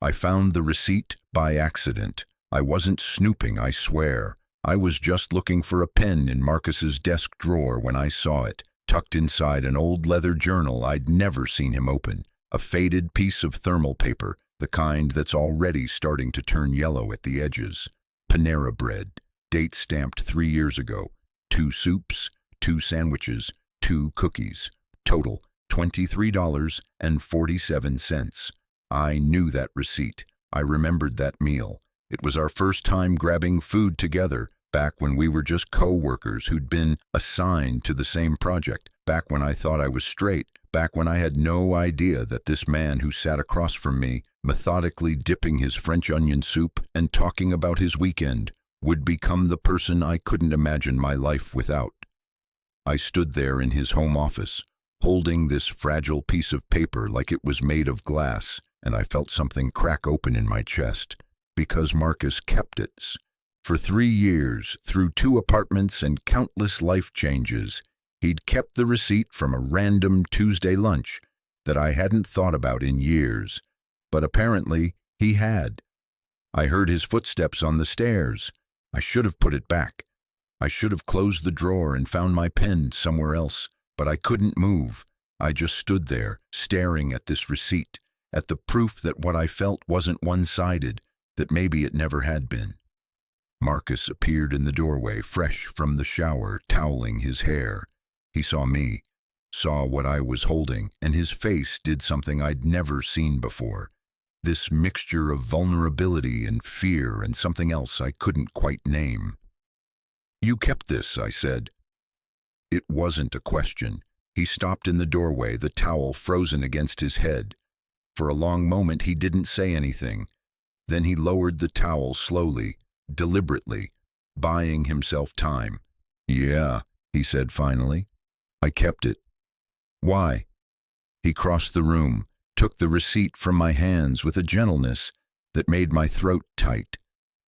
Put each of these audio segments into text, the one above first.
I found the receipt by accident. I wasn't snooping, I swear. I was just looking for a pen in Marcus's desk drawer when I saw it, tucked inside an old leather journal I'd never seen him open. A faded piece of thermal paper, the kind that's already starting to turn yellow at the edges. Panera Bread, date stamped 3 years ago. 2 soups, 2 sandwiches, 2 cookies. Total, $23.47. I knew that receipt. I remembered that meal. It was our first time grabbing food together, back when we were just co-workers who'd been assigned to the same project, back when I thought I was straight, back when I had no idea that this man who sat across from me, methodically dipping his French onion soup and talking about his weekend, would become the person I couldn't imagine my life without. I stood there in his home office, holding this fragile piece of paper like it was made of glass, and I felt something crack open in my chest, because Marcus kept it. For 3 years, through 2 apartments and countless life changes, he'd kept the receipt from a random Tuesday lunch that I hadn't thought about in years. But apparently, he had. I heard his footsteps on the stairs. I should have put it back. I should have closed the drawer and found my pen somewhere else, but I couldn't move. I just stood there, staring at this receipt, at the proof that what I felt wasn't one-sided, that maybe it never had been. Marcus appeared in the doorway, fresh from the shower, toweling his hair. He saw me, saw what I was holding, and his face did something I'd never seen before. This mixture of vulnerability and fear and something else I couldn't quite name. "You kept this," I said. It wasn't a question. He stopped in the doorway, the towel frozen against his head. For a long moment he didn't say anything. Then he lowered the towel slowly, deliberately, buying himself time. "Yeah," he said finally. "I kept it." "Why?" He crossed the room, took the receipt from my hands with a gentleness that made my throat tight.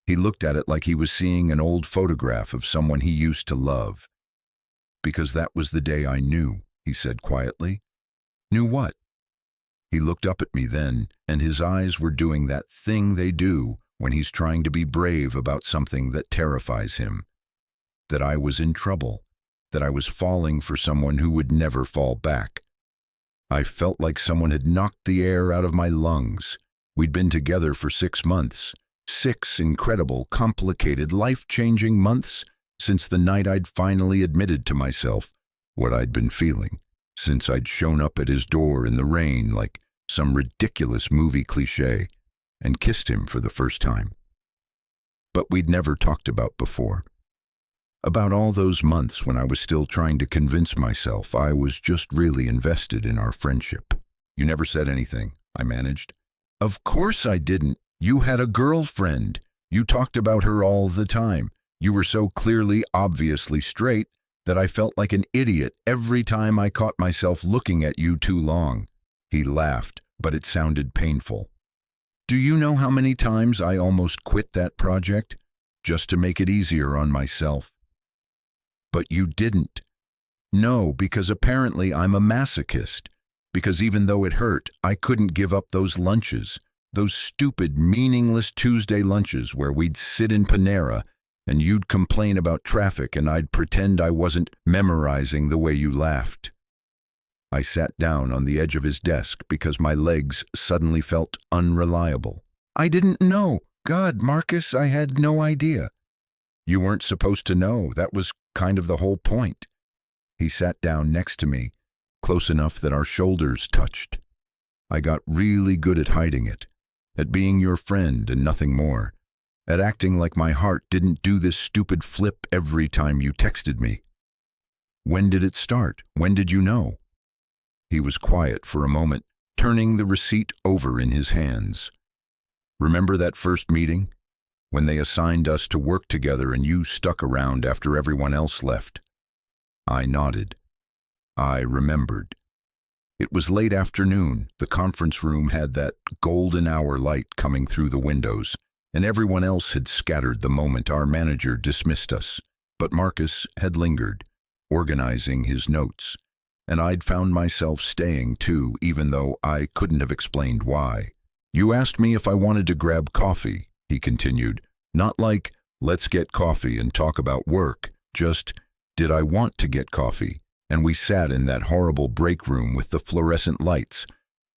He looked at it like he was seeing an old photograph of someone he used to love. "Because that was the day I knew," he said quietly. "Knew what?" He looked up at me then, and his eyes were doing that thing they do when he's trying to be brave about something that terrifies him. That I was in trouble, that I was falling for someone who would never fall back. I felt like someone had knocked the air out of my lungs. We'd been together for 6 months. 6 incredible, complicated, life-changing months since the night I'd finally admitted to myself what I'd been feeling, since I'd shown up at his door in the rain like some ridiculous movie cliché and kissed him for the first time. But we'd never talked about before. About all those months when I was still trying to convince myself I was just really invested in our friendship. "You never said anything," I managed. "Of course I didn't. You had a girlfriend. You talked about her all the time. You were so clearly, obviously straight that I felt like an idiot every time I caught myself looking at you too long." He laughed, but it sounded painful. "Do you know how many times I almost quit that project just to make it easier on myself?" "But you didn't." "No, because apparently I'm a masochist. Because even though it hurt, I couldn't give up those lunches. Those stupid, meaningless Tuesday lunches where we'd sit in Panera and you'd complain about traffic and I'd pretend I wasn't memorizing the way you laughed." I sat down on the edge of his desk because my legs suddenly felt unreliable. "I didn't know. God, Marcus, I had no idea." "You weren't supposed to know. That was kind of the whole point." He sat down next to me, close enough that our shoulders touched. "I got really good at hiding it, at being your friend and nothing more, at acting like my heart didn't do this stupid flip every time you texted me. When did it start? When did you know?" He was quiet for a moment, turning the receipt over in his hands. "Remember that first meeting? When they assigned us to work together and you stuck around after everyone else left?" I nodded. I remembered. It was late afternoon. The conference room had that golden hour light coming through the windows, and everyone else had scattered the moment our manager dismissed us. But Marcus had lingered, organizing his notes, and I'd found myself staying too, even though I couldn't have explained why. You asked me if I wanted to grab coffee, he continued. Not like, let's get coffee and talk about work, just, did I want to get coffee? And we sat in that horrible break room with the fluorescent lights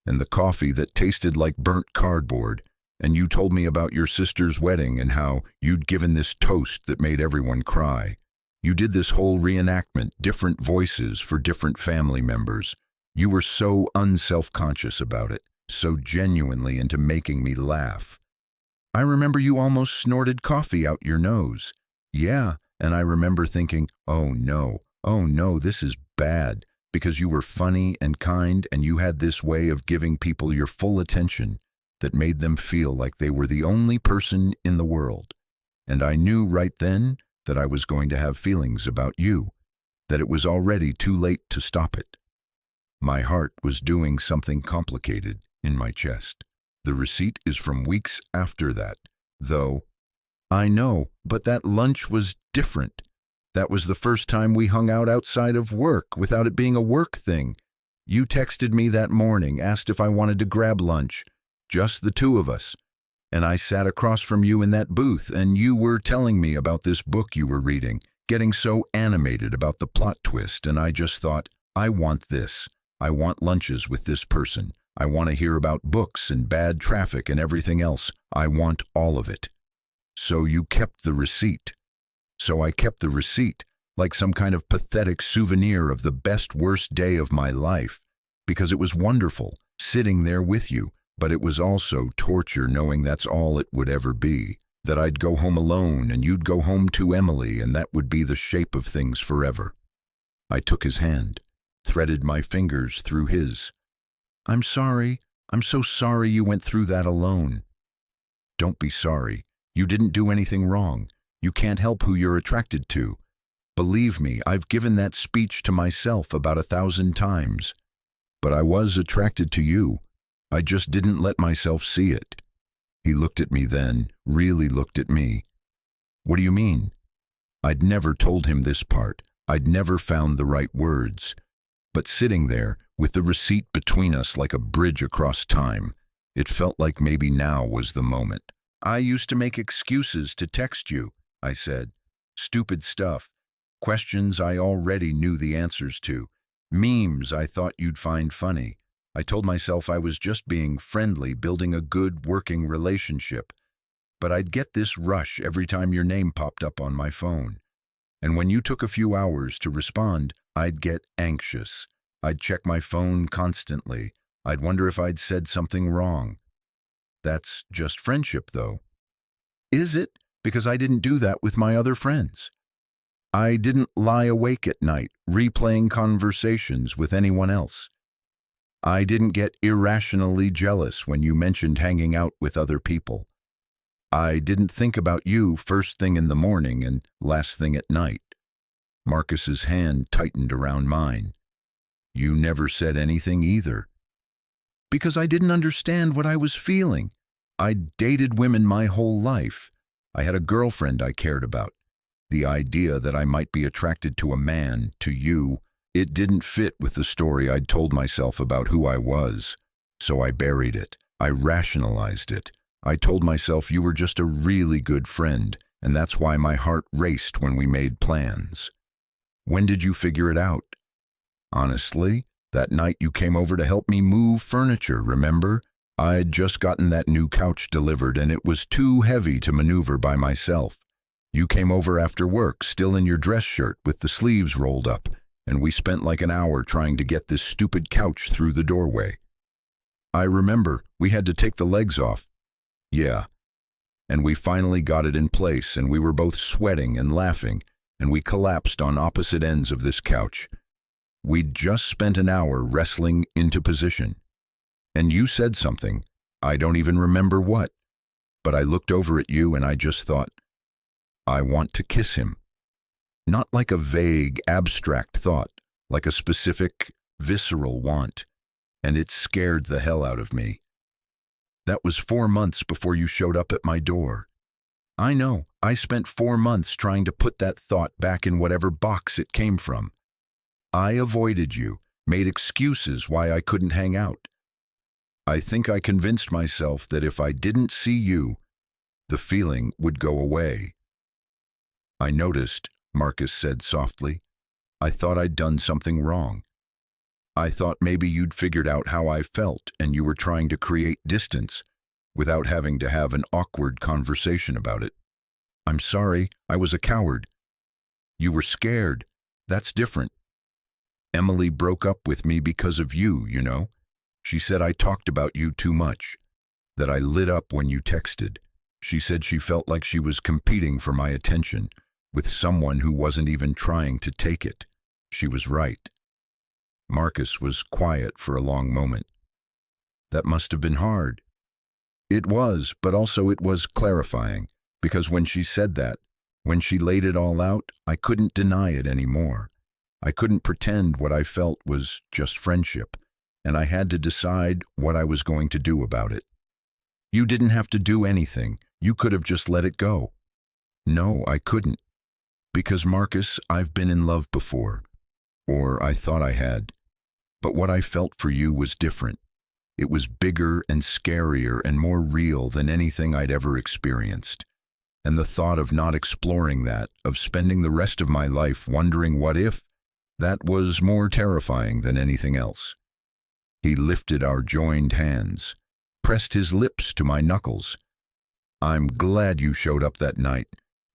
and the coffee that tasted like burnt cardboard, and you told me about your sister's wedding and how you'd given this toast that made everyone cry. You did this whole reenactment, different voices for different family members. You were so unself-conscious about it, so genuinely into making me laugh. I remember you almost snorted coffee out your nose. Yeah, and I remember thinking, oh no, this is bad, because you were funny and kind and you had this way of giving people your full attention that made them feel like they were the only person in the world. And I knew right then that I was going to have feelings about you, that it was already too late to stop it. My heart was doing something complicated in my chest. The receipt is from weeks after that, though. I know, but that lunch was different. That was the first time we hung out outside of work without it being a work thing. You texted me that morning, asked if I wanted to grab lunch, just the two of us. And I sat across from you in that booth, and you were telling me about this book you were reading, getting so animated about the plot twist, and I just thought, I want this. I want lunches with this person. I want to hear about books and bad traffic and everything else. I want all of it. So you kept the receipt. So I kept the receipt, like some kind of pathetic souvenir of the best worst day of my life, because it was wonderful, sitting there with you, but it was also torture knowing that's all it would ever be, that I'd go home alone and you'd go home to Emily, and that would be the shape of things forever. I took his hand, threaded my fingers through his. I'm sorry. I'm so sorry you went through that alone. Don't be sorry. You didn't do anything wrong. You can't help who you're attracted to. Believe me, I've given that speech to myself about 1,000 times. But I was attracted to you. I just didn't let myself see it. He looked at me then, really looked at me. What do you mean? I'd never told him this part. I'd never found the right words. But sitting there, with the receipt between us like a bridge across time, it felt like maybe now was the moment. I used to make excuses to text you, I said. Stupid stuff. Questions I already knew the answers to. Memes I thought you'd find funny. I told myself I was just being friendly, building a good working relationship. But I'd get this rush every time your name popped up on my phone. And when you took a few hours to respond, I'd get anxious. I'd check my phone constantly. I'd wonder if I'd said something wrong. That's just friendship, though. Is it? Because I didn't do that with my other friends. I didn't lie awake at night, replaying conversations with anyone else. I didn't get irrationally jealous when you mentioned hanging out with other people. I didn't think about you first thing in the morning and last thing at night. Marcus's hand tightened around mine. You never said anything either. Because I didn't understand what I was feeling. I'd dated women my whole life. I had a girlfriend I cared about. The idea that I might be attracted to a man, to you, it didn't fit with the story I'd told myself about who I was. So I buried it. I rationalized it. I told myself you were just a really good friend, and that's why my heart raced when we made plans. When did you figure it out? Honestly, that night you came over to help me move furniture, remember? I'd just gotten that new couch delivered and it was too heavy to maneuver by myself. You came over after work, still in your dress shirt with the sleeves rolled up, and we spent like an hour trying to get this stupid couch through the doorway. I remember we had to take the legs off. Yeah. And we finally got it in place, and we were both sweating and laughing, and we collapsed on opposite ends of this couch. We'd just spent an hour wrestling into position. And you said something. I don't even remember what. But I looked over at you and I just thought, I want to kiss him. Not like a vague, abstract thought, like a specific, visceral want. And it scared the hell out of me. That was 4 months before you showed up at my door. I know, I spent 4 months trying to put that thought back in whatever box it came from. I avoided you, made excuses why I couldn't hang out. I think I convinced myself that if I didn't see you, the feeling would go away. I noticed, Marcus said softly. I thought I'd done something wrong. I thought maybe you'd figured out how I felt and you were trying to create distance without having to have an awkward conversation about it. I'm sorry, I was a coward. You were scared. That's different. Emily broke up with me because of you, you know. She said I talked about you too much, that I lit up when you texted. She said she felt like she was competing for my attention with someone who wasn't even trying to take it. She was right. Marcus was quiet for a long moment. That must have been hard. It was, but also it was clarifying, because when she said that, when she laid it all out, I couldn't deny it anymore. I couldn't pretend what I felt was just friendship, and I had to decide what I was going to do about it. You didn't have to do anything. You could have just let it go. No, I couldn't. Because, Marcus, I've been in love before. Or I thought I had. But what I felt for you was different. It was bigger and scarier and more real than anything I'd ever experienced. And the thought of not exploring that, of spending the rest of my life wondering what if, that was more terrifying than anything else. He lifted our joined hands, pressed his lips to my knuckles. I'm glad you showed up that night,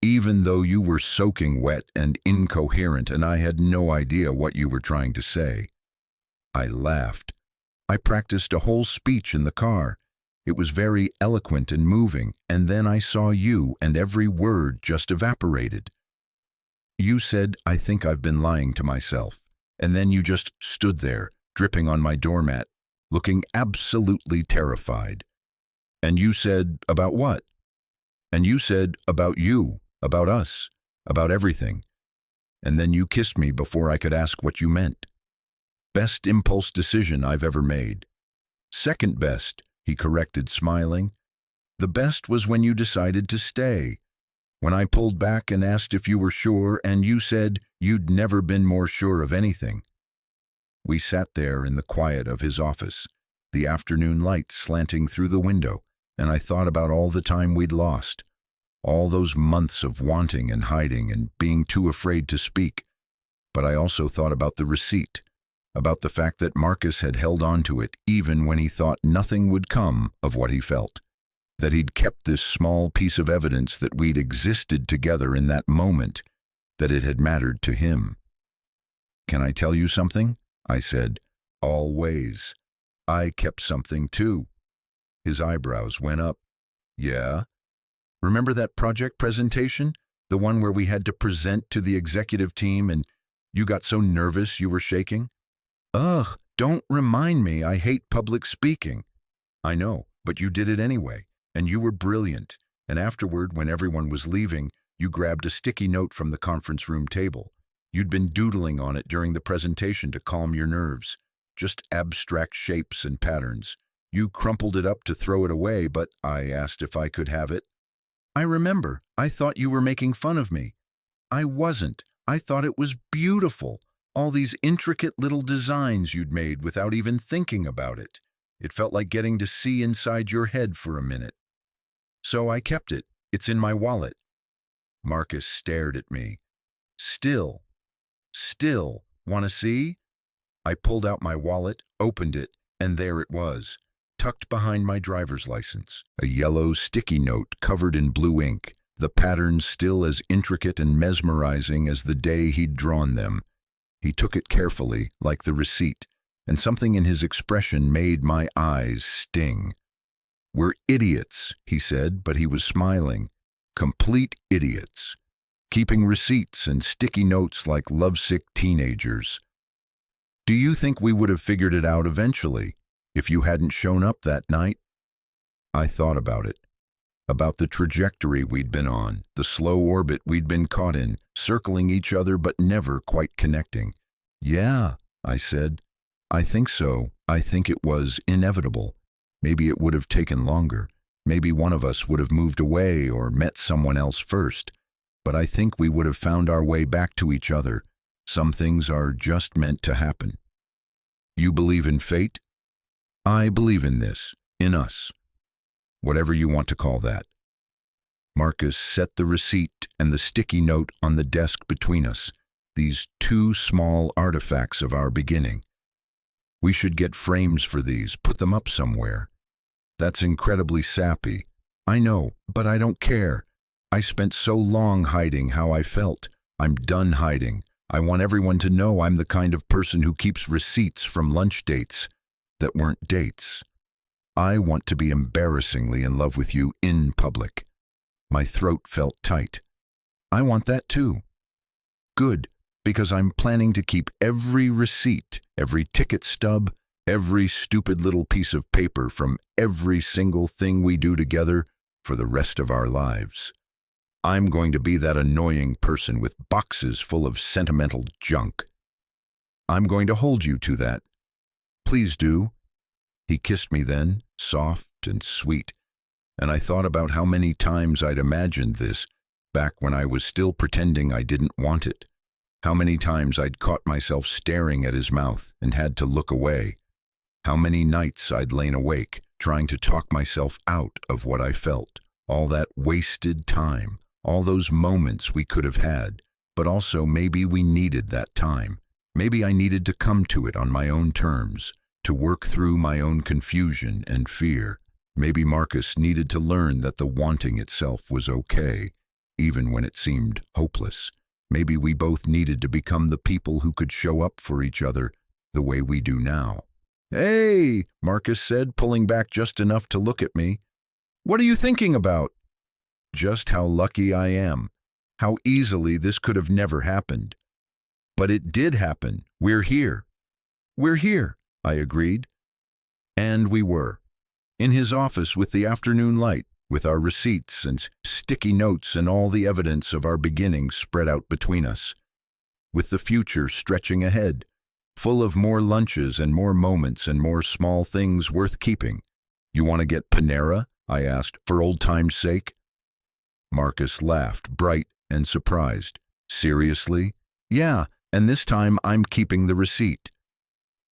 even though you were soaking wet and incoherent and I had no idea what you were trying to say. I laughed. I practiced a whole speech in the car. It was very eloquent and moving, and then I saw you and every word just evaporated. You said, I think I've been lying to myself, and then you just stood there, dripping on my doormat, looking absolutely terrified. And you said, about what? And you said, about you, about us, about everything. And then you kissed me before I could ask what you meant. Best impulse decision I've ever made. Second best, he corrected, smiling. The best was when you decided to stay. When I pulled back and asked if you were sure, and you said you'd never been more sure of anything. We sat there in the quiet of his office, the afternoon light slanting through the window, and I thought about all the time we'd lost, all those months of wanting and hiding and being too afraid to speak. But I also thought about the receipt, about the fact that Marcus had held on to it even when he thought nothing would come of what he felt, that he'd kept this small piece of evidence that we'd existed together in that moment, that it had mattered to him. Can I tell you something? I said. Always. I kept something too. His eyebrows went up. Yeah? Remember that project presentation? The one where we had to present to the executive team and you got so nervous you were shaking? Ugh, don't remind me. I hate public speaking. I know, but you did it anyway, and you were brilliant. And afterward, when everyone was leaving, you grabbed a sticky note from the conference room table. You'd been doodling on it during the presentation to calm your nerves. Just abstract shapes and patterns. You crumpled it up to throw it away, but I asked if I could have it. I remember. I thought you were making fun of me. I wasn't. I thought it was beautiful. All these intricate little designs you'd made without even thinking about it. It felt like getting to see inside your head for a minute. So I kept it. It's in my wallet. Marcus stared at me. Still. Want to see? I pulled out my wallet, opened it, and there it was, tucked behind my driver's license. A yellow sticky note covered in blue ink, the patterns still as intricate and mesmerizing as the day he'd drawn them. He took it carefully, like the receipt, and something in his expression made my eyes sting. We're idiots, he said, but he was smiling. Complete idiots. Keeping receipts and sticky notes like lovesick teenagers. Do you think we would have figured it out eventually, if you hadn't shown up that night? I thought about it. About the trajectory we'd been on, the slow orbit we'd been caught in, circling each other but never quite connecting. Yeah, I said. I think so. I think it was inevitable. Maybe it would have taken longer. Maybe one of us would have moved away or met someone else first. But I think we would have found our way back to each other. Some things are just meant to happen. You believe in fate? I believe in this, in us, whatever you want to call that. Marcus set the receipt and the sticky note on the desk between us, these two small artifacts of our beginning. We should get frames for these, put them up somewhere. That's incredibly sappy. I know, but I don't care. I spent so long hiding how I felt. I'm done hiding. I want everyone to know I'm the kind of person who keeps receipts from lunch dates that weren't dates. I want to be embarrassingly in love with you in public. My throat felt tight. I want that too. Good, because I'm planning to keep every receipt, every ticket stub, every stupid little piece of paper from every single thing we do together for the rest of our lives. I'm going to be that annoying person with boxes full of sentimental junk. I'm going to hold you to that. Please do. He kissed me then, soft and sweet, and I thought about how many times I'd imagined this back when I was still pretending I didn't want it. How many times I'd caught myself staring at his mouth and had to look away. How many nights I'd lain awake, trying to talk myself out of what I felt. All that wasted time, all those moments we could have had, but also maybe we needed that time. Maybe I needed to come to it on my own terms, to work through my own confusion and fear. Maybe Marcus needed to learn that the wanting itself was okay, even when it seemed hopeless. Maybe we both needed to become the people who could show up for each other the way we do now. "Hey," Marcus said, pulling back just enough to look at me. "What are you thinking about?" Just how lucky I am. How easily this could have never happened. But it did happen. We're here. We're here, I agreed. And we were. In his office with the afternoon light, with our receipts and sticky notes and all the evidence of our beginning spread out between us. With the future stretching ahead, full of more lunches and more moments and more small things worth keeping. "You want to get Panera?" I asked, for old time's sake. Marcus laughed, bright and surprised. "Seriously?" "Yeah, and this time I'm keeping the receipt."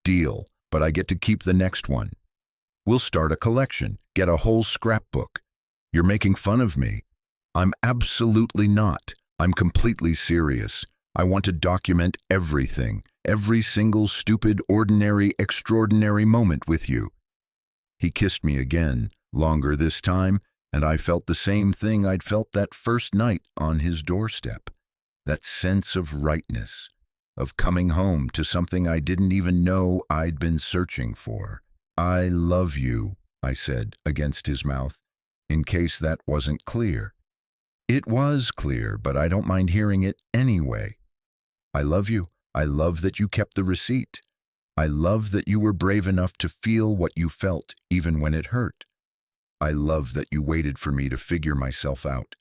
"Deal, but I get to keep the next one. We'll start a collection, get a whole scrapbook." "You're making fun of me." "I'm absolutely not. I'm completely serious. I want to document everything, every single stupid, ordinary, extraordinary moment with you." He kissed me again, longer this time, and I felt the same thing I'd felt that first night on his doorstep. That sense of rightness, of coming home to something I didn't even know I'd been searching for. "I love you," I said against his mouth, in case that wasn't clear. It was clear, but I don't mind hearing it anyway. "I love you. I love that you kept the receipt. I love that you were brave enough to feel what you felt, even when it hurt. I love that you waited for me to figure myself out.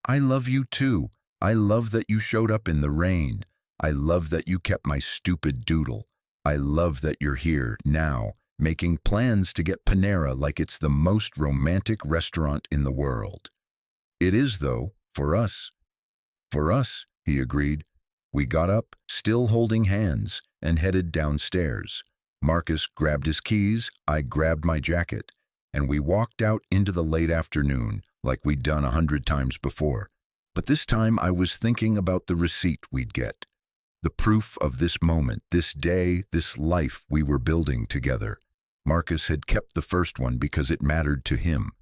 I love you too. I love that you showed up in the rain. I love that you kept my stupid doodle. I love that you're here, now, making plans to get Panera like it's the most romantic restaurant in the world." "It is, though, for us." "For us," he agreed. We got up, still holding hands, and headed downstairs. Marcus grabbed his keys, I grabbed my jacket, and we walked out into the late afternoon, like we'd done 100 times before. But this time I was thinking about the receipt we'd get. The proof of this moment, this day, this life we were building together. Marcus had kept the first one because it mattered to him.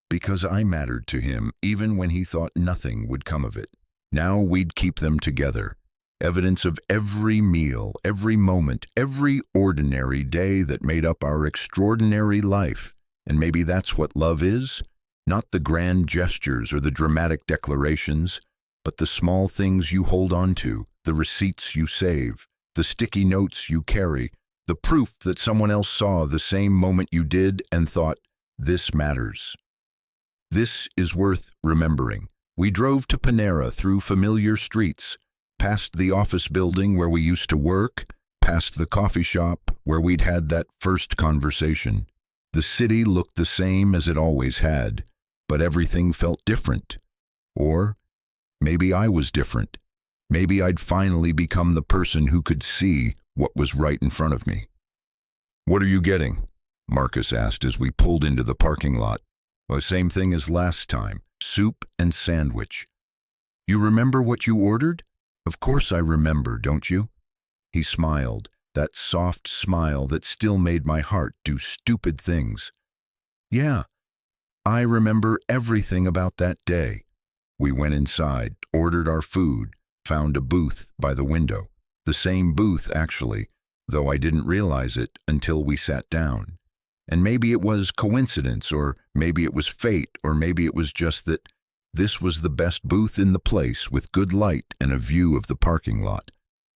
Because I mattered to him, even when he thought nothing would come of it. Now we'd keep them together. Evidence of every meal, every moment, every ordinary day that made up our extraordinary life. And maybe that's what love is? Not the grand gestures or the dramatic declarations, but the small things you hold on to, the receipts you save, the sticky notes you carry, the proof that someone else saw the same moment you did and thought, "This matters. This is worth remembering." We drove to Panera through familiar streets, past the office building where we used to work, past the coffee shop where we'd had that first conversation. The city looked the same as it always had, but everything felt different. Or maybe I was different. Maybe I'd finally become the person who could see what was right in front of me. "What are you getting?" Marcus asked as we pulled into the parking lot. Well, same thing as last time, soup and sandwich. You remember what you ordered? Of course I remember, don't you? He smiled, that soft smile that still made my heart do stupid things. Yeah, I remember everything about that day. We went inside, ordered our food, found a booth by the window. The same booth, actually, though I didn't realize it until we sat down. And maybe it was coincidence, or maybe it was fate, or maybe it was just that this was the best booth in the place with good light and a view of the parking lot.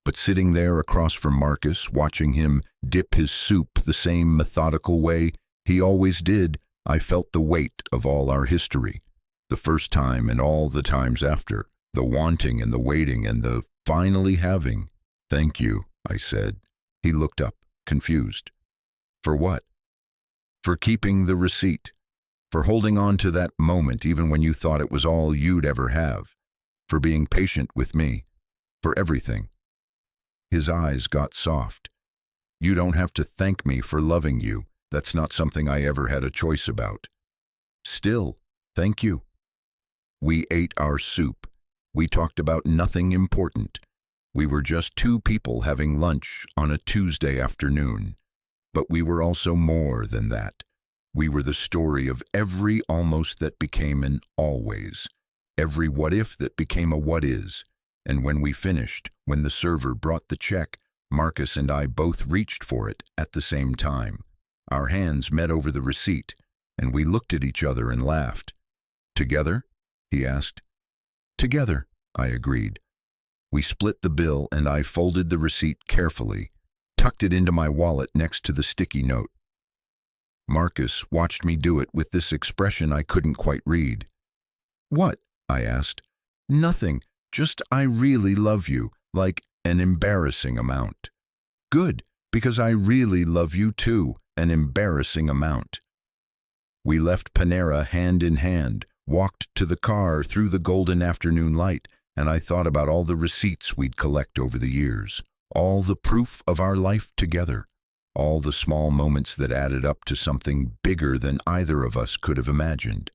But sitting there across from Marcus, watching him dip his soup the same methodical way he always did, I felt the weight of all our history. The first time and all the times after, the wanting and the waiting and the finally having. Thank you, I said. He looked up, confused. For what? For keeping the receipt. For holding on to that moment even when you thought it was all you'd ever have. For being patient with me. For everything. His eyes got soft. You don't have to thank me for loving you. That's not something I ever had a choice about. Still, thank you. We ate our soup. We talked about nothing important. We were just two people having lunch on a Tuesday afternoon. But we were also more than that. We were the story of every almost that became an always, every what if that became a what is. And when we finished, when the server brought the check, Marcus and I both reached for it at the same time. Our hands met over the receipt, and we looked at each other and laughed. Together? He asked. Together, I agreed. We split the bill and I folded the receipt carefully, tucked it into my wallet next to the sticky note. Marcus watched me do it with this expression I couldn't quite read. What? I asked. Nothing, just I really love you, like an embarrassing amount. Good, because I really love you too, an embarrassing amount. We left Panera hand in hand, walked to the car through the golden afternoon light, and I thought about all the receipts we'd collect over the years, all the proof of our life together, all the small moments that added up to something bigger than either of us could have imagined.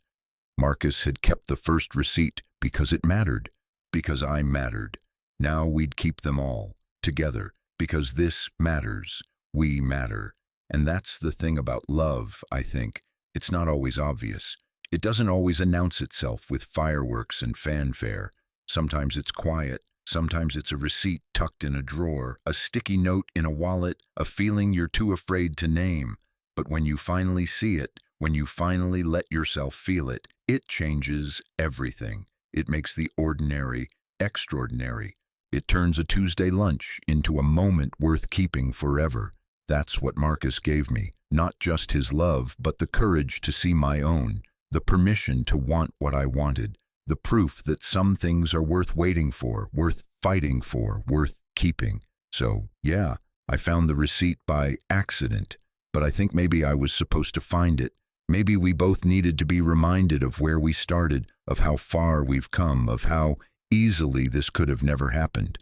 Marcus had kept the first receipt because it mattered, because I mattered. Now we'd keep them all, together, because this matters, we matter. And that's the thing about love, I think. It's not always obvious. It doesn't always announce itself with fireworks and fanfare. Sometimes it's quiet. Sometimes it's a receipt tucked in a drawer, a sticky note in a wallet, a feeling you're too afraid to name. But when you finally see it, when you finally let yourself feel it, it changes everything. It makes the ordinary extraordinary. It turns a Tuesday lunch into a moment worth keeping forever. That's what Marcus gave me, not just his love, but the courage to see my own, the permission to want what I wanted, the proof that some things are worth waiting for, worth fighting for, worth keeping. So, yeah, I found the receipt by accident, but I think maybe I was supposed to find it. Maybe we both needed to be reminded of where we started, of how far we've come, of how easily this could have never happened.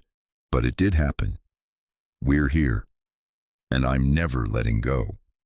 But it did happen. We're here. And I'm never letting go.